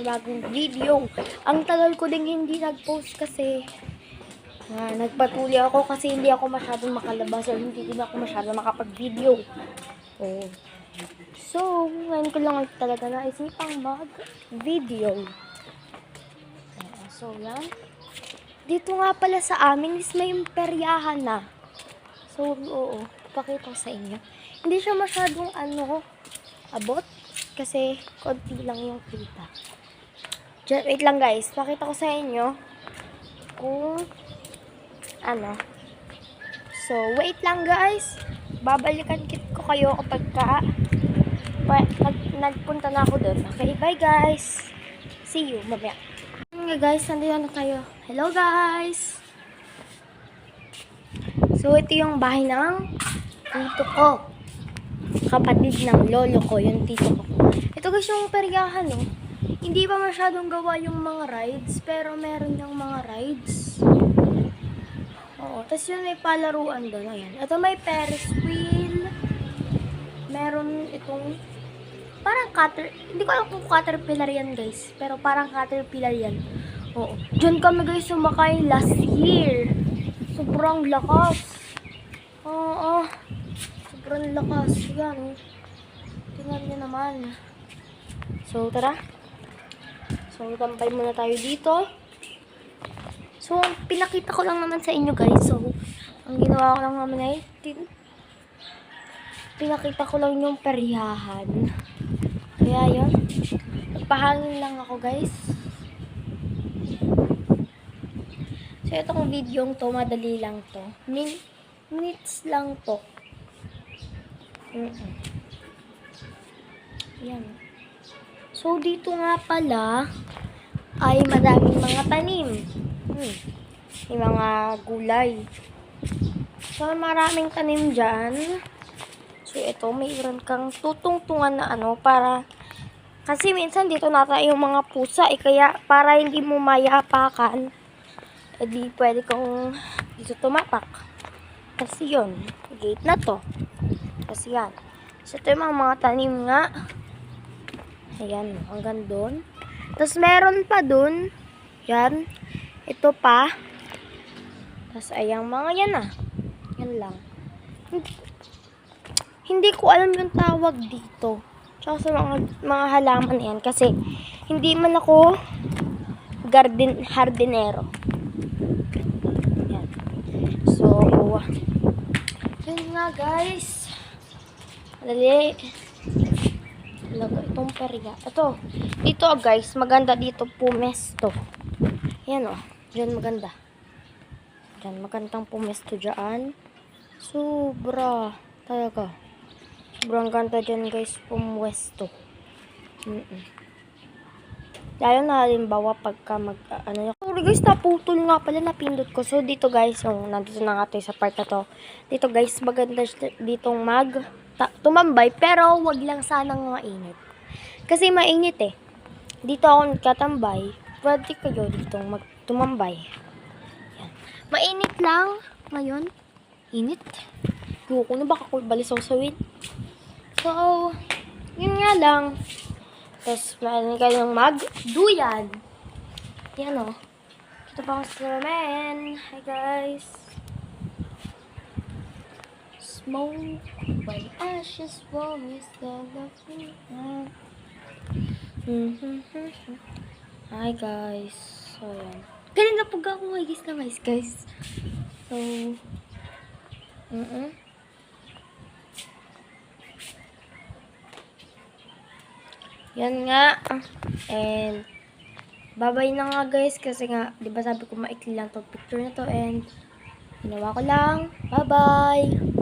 panibagong video. Ang tagal ko ding hindi nag-post kasi nagpatuloy ako kasi hindi ako masyadong makalabas o hindi din ako masyadong makapag-video. Oh. So, ngayon ko lang talaga naisipang mag-video. So, yan. Dito nga pala sa amin is may peryahan na. So, oo. Pakita ko sa inyo. Hindi siya masyadong abot. Kasi, konti lang yung kita. Just, wait lang guys. Pakita ko sa inyo kung So, wait lang guys. Babalikan ko kayo kapag nagpunta na ako doon. Okay, bye guys. See you mamaya. Guys, nandito na tayo. Hello guys. So, ito yung bahay ng tito ko. Kapatid ng lolo ko, yung tito ko. Ito guys yung peryahan, no? Hindi pa masyadong gawa yung mga rides, pero meron yung mga rides. Oo, tapos yun may palaruan doon. Ayan. Ito may Ferris wheel. Meron itong parang hindi ko alam kung caterpillar yan guys, pero parang caterpillar yan. Oo. Diyan kami guys sumakay last year. Sobrang lakas. Oo. Sobrang lakas. Yan. Tingnan niyo naman. So, tara. So, tampay muna tayo dito. So, pinakita ko lang naman sa inyo guys. So, ang ginawa ko lang naman ay pinakita ko lang yung peryahan. Kaya yun. Nagpahangin lang ako guys. So, itong video to, madali lang to. Minutes lang to. Yan. So, dito nga pala ay madaming mga tanim. May mga gulay. So, maraming tanim dyan. So, ito, mayroon kang tutungtungan na para kasi minsan dito nata yung mga pusa kaya para hindi mo mayapakan di pwede kong dito tumapak. Kasi yun, gate na to. Kasi yan. So, ito yung mga tanim nga. Ayan, hanggang doon. Tapos, meron pa doon. Yan. Ito pa. Tapos, ayang mga yan Yan lang. Hindi ko alam yung tawag dito. Tsaka sa mga halaman yan. Kasi, hindi man ako hardinero. Yan. So, yun nga guys. Dali. Laga itong perya. Ito. Dito guys. Maganda dito pumesto. Yan Diyan maganda. Diyan magandang pumesto dyan. Sobra. Talaga. Sobrang ganda dyan guys. Pumwesto. Lalo na halimbawa pagka sorry guys, naputol nga pala, napindot ko. So dito guys, nandito na nga tayo sa part na to. Dito guys, maganda ditong tumambay, pero wag lang sanang mainit. Kasi mainit Dito ako nagkatambay, pwede kayo ditong tumambay. Yan. Mainit lang ngayon. Init. Yuko na baka ko balisawsawin. So, yun nga lang. Tapos, meron kayong magduyan. Yan Ito pa ako sa ramen. Hi guys. Smoke by ashes warm is the lovely. Hi guys. So, yan. Kanina pag ako guys na guys. So, yan nga. And, bye-bye na nga guys. Kasi nga, di ba sabi ko maikli lang to picture na to. And, ginawa ko lang. Bye-bye!